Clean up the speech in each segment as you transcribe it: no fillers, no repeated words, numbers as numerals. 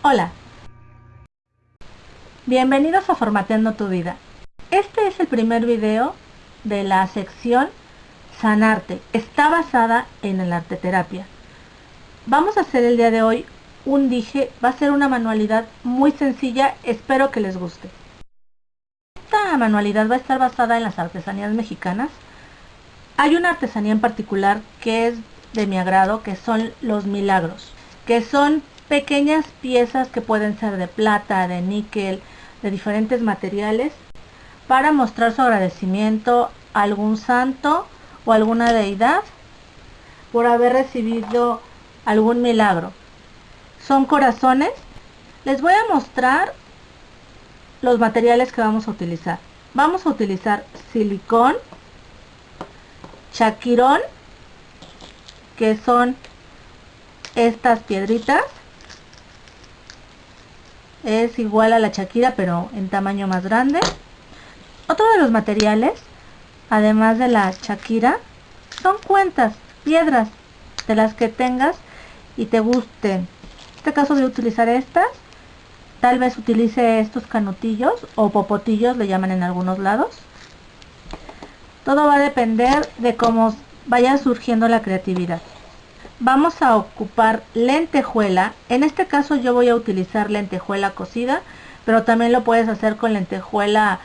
Hola, bienvenidos a Formateando tu Vida. Este es el primer video de la sección Sanarte. Está basada en el arte terapia. Vamos a hacer el día de hoy un dije, va a ser una manualidad muy sencilla, espero que les guste. Esta manualidad va a estar basada en las artesanías mexicanas. Hay una artesanía en particular que es de mi agrado, que son los milagros, que son pequeñas piezas que pueden ser de plata, de níquel, de diferentes materiales, para mostrar su agradecimiento a algún santo o alguna deidad por haber recibido algún milagro. Son corazones. Les voy a mostrar los materiales que vamos a utilizar. Vamos a utilizar silicón, chaquirón, que son estas piedritas. Es igual a la chaquira pero en tamaño más grande. Otro de los materiales, además de la chaquira, son cuentas, piedras, de las que tengas y te gusten. En este caso voy a utilizar estas. Tal vez utilice estos canutillos o popotillos, le llaman en algunos lados. Todo va a depender de cómo vaya surgiendo la creatividad. Vamos a ocupar lentejuela. En este caso yo voy a utilizar lentejuela cocida, pero también lo puedes hacer con lentejuela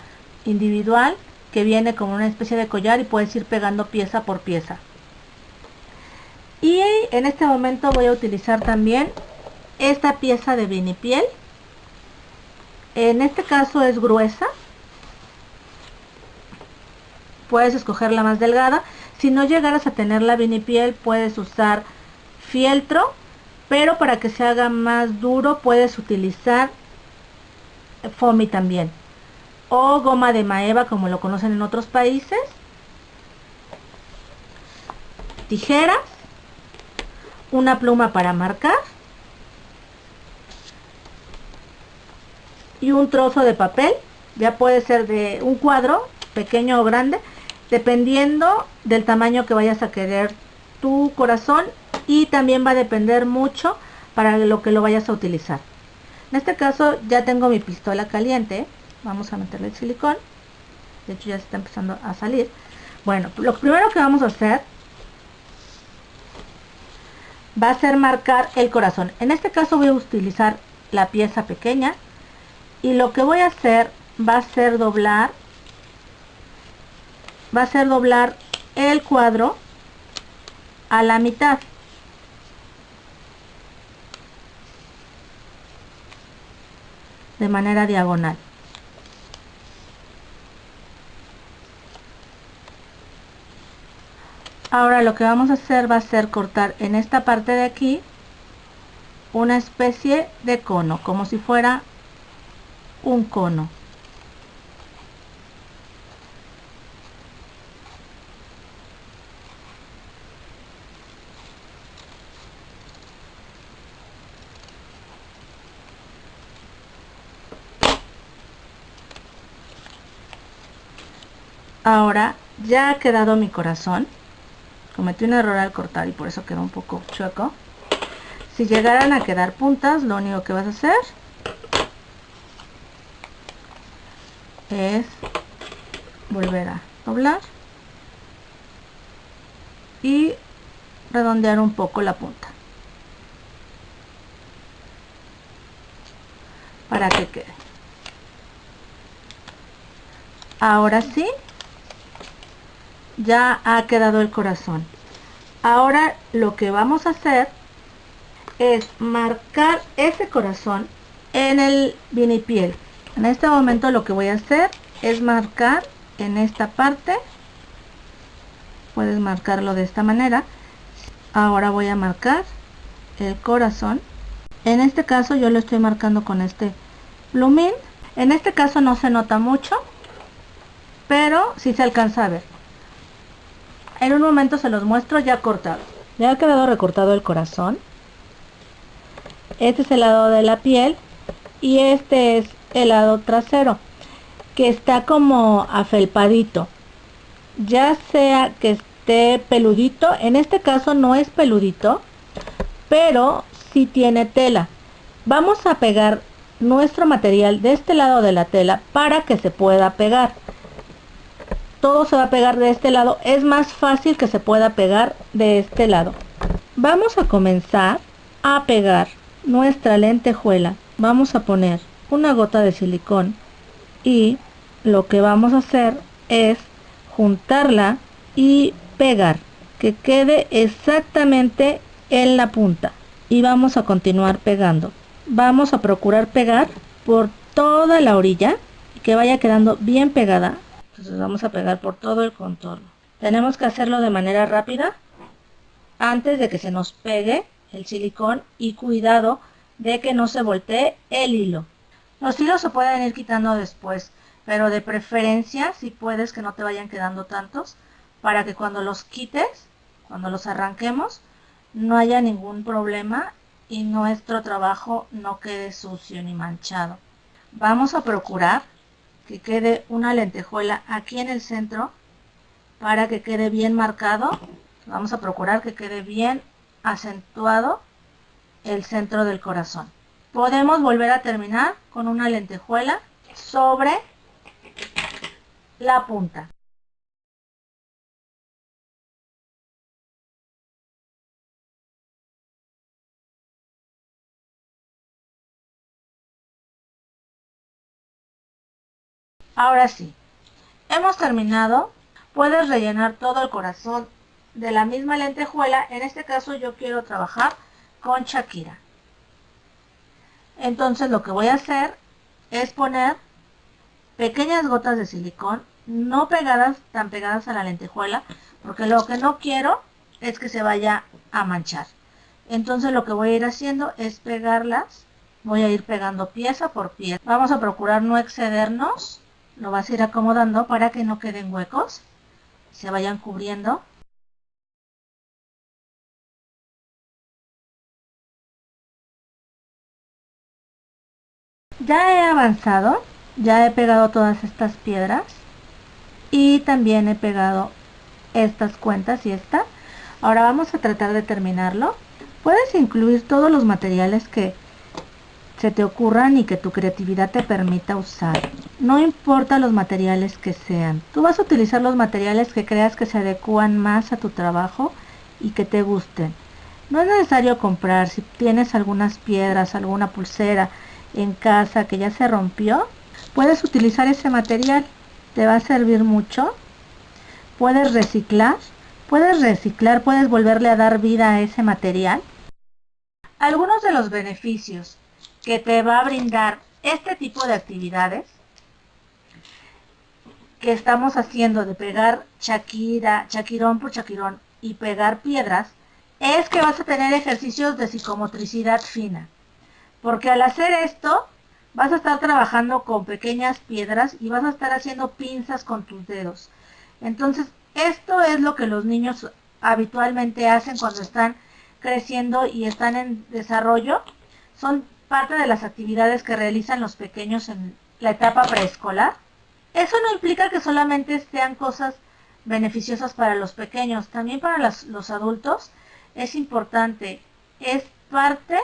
individual, que viene como una especie de collar y puedes ir pegando pieza por pieza. Y en este momento voy a utilizar también esta pieza de vinipiel. En este caso es gruesa. Puedes escoger la más delgada. Si no llegaras a tener la vinipiel, puedes usar fieltro, pero para que se haga más duro puedes utilizar foamy también, o goma de maeva, como lo conocen en otros países. Tijeras, una pluma para marcar y un trozo de papel. Ya puede ser de un cuadro pequeño o grande, dependiendo del tamaño que vayas a querer tu corazón, y también va a depender mucho para lo que lo vayas a utilizar. En este caso ya tengo mi pistola caliente. Vamos a meterle el silicón. De hecho ya se está empezando a salir. Bueno, lo primero que vamos a hacer va a ser marcar el corazón. En este caso voy a utilizar la pieza pequeña, y lo que voy a hacer va a ser doblar el cuadro a la mitad. De manera diagonal. Ahora lo que vamos a hacer va a ser cortar en esta parte de aquí una especie de cono, como si fuera un cono. Ahora ya ha quedado mi corazón. Cometí un error al cortar y por eso quedó un poco chueco. Si llegaran a quedar puntas, lo único que vas a hacer es volver a doblar y redondear un poco la punta para que quede. Ahora sí, ya ha quedado el corazón. Ahora lo que vamos a hacer es marcar ese corazón en el vinipiel. En este momento lo que voy a hacer es marcar en esta parte. Puedes marcarlo de esta manera. Ahora voy a marcar el corazón. En este caso yo lo estoy marcando con este plumín. En este caso no se nota mucho, pero sí se alcanza a ver. En un momento se los muestro ya cortado. Ya ha quedado recortado el corazón. Este es el lado de la piel y este es el lado trasero. que está como afelpadito, ya sea que esté peludito, en este caso no es peludito, pero sí tiene tela. Vamos a pegar nuestro material de este lado de la tela para que se pueda pegar. Todo se va a pegar de este lado, es más fácil que se pueda pegar de este lado. Vamos a comenzar a pegar nuestra lentejuela. Vamos a poner una gota de silicón y lo que vamos a hacer es juntarla y pegar, que quede exactamente en la punta, y vamos a continuar pegando. Vamos a procurar pegar por toda la orilla y que vaya quedando bien pegada. Entonces vamos a pegar por todo el contorno. Tenemos que hacerlo de manera rápida antes de que se nos pegue el silicón, y cuidado de que no se voltee el hilo. Los hilos se pueden ir quitando después, pero de preferencia, si puedes, que no te vayan quedando tantos, para que cuando los quites, cuando los arranquemos, no haya ningún problema y nuestro trabajo no quede sucio ni manchado. Vamos a procurar que quede una lentejuela aquí en el centro para que quede bien marcado. Vamos a procurar que quede bien acentuado el centro del corazón. Podemos volver a terminar con una lentejuela sobre la punta. Ahora sí, hemos terminado. Puedes rellenar todo el corazón de la misma lentejuela. En este caso yo quiero trabajar con Shakira. Entonces lo que voy a hacer es poner pequeñas gotas de silicón, no pegadas, tan pegadas a la lentejuela, porque lo que no quiero es que se vaya a manchar. Entonces lo que voy a ir haciendo es pegarlas. Voy a ir pegando pieza por pieza. Vamos a procurar no excedernos. Lo vas a ir acomodando para que no queden huecos, se vayan cubriendo. Ya he avanzado, ya he pegado todas estas piedras y también he pegado estas cuentas y esta. Ahora vamos a tratar de terminarlo. Puedes incluir todos los materiales que se te ocurran y que tu creatividad te permita usar. No importa los materiales que sean. Tú vas a utilizar los materiales que creas que se adecúan más a tu trabajo y que te gusten. No es necesario comprar. Si tienes algunas piedras, alguna pulsera en casa que ya se rompió, puedes utilizar ese material. Te va a servir mucho. Puedes reciclar, puedes volverle a dar vida a ese material. Algunos de los beneficios que te va a brindar este tipo de actividades que estamos haciendo, de pegar chaquirón por chaquirón y pegar piedras, es que vas a tener ejercicios de psicomotricidad fina, porque al hacer esto vas a estar trabajando con pequeñas piedras y vas a estar haciendo pinzas con tus dedos. Entonces esto es lo que los niños habitualmente hacen cuando están creciendo y están en desarrollo. Son parte de las actividades que realizan los pequeños en la etapa preescolar. Eso no implica que solamente sean cosas beneficiosas para los pequeños, también para los adultos es importante. Es parte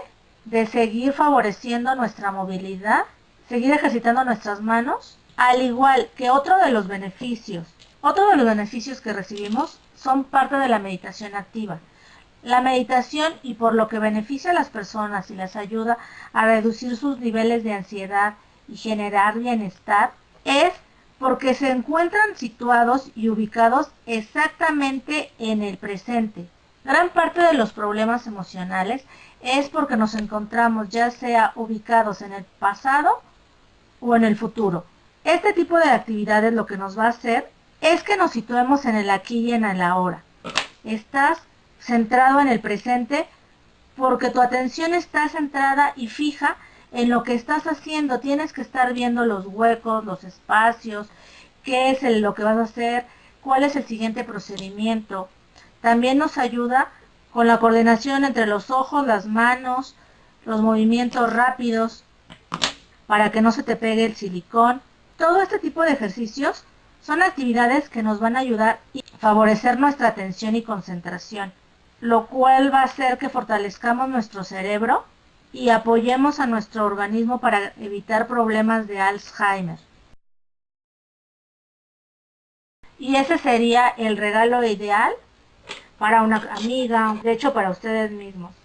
de seguir favoreciendo nuestra movilidad, seguir ejercitando nuestras manos, al igual que otro de los beneficios que recibimos son parte de la meditación activa. La meditación, y por lo que beneficia a las personas y les ayuda a reducir sus niveles de ansiedad y generar bienestar, es porque se encuentran situados y ubicados exactamente en el presente. Gran parte de los problemas emocionales es porque nos encontramos ya sea ubicados en el pasado o en el futuro. Este tipo de actividades lo que nos va a hacer es que nos situemos en el aquí y en el ahora. Estás centrado en el presente porque tu atención está centrada y fija en lo que estás haciendo. Tienes que estar viendo los huecos, los espacios, qué es lo que vas a hacer, cuál es el siguiente procedimiento. También nos ayuda con la coordinación entre los ojos, las manos, los movimientos rápidos para que no se te pegue el silicón. Todo este tipo de ejercicios son actividades que nos van a ayudar y favorecer nuestra atención y concentración, lo cual va a hacer que fortalezcamos nuestro cerebro y apoyemos a nuestro organismo para evitar problemas de Alzheimer. Y ese sería el regalo ideal para una amiga, de hecho para ustedes mismos.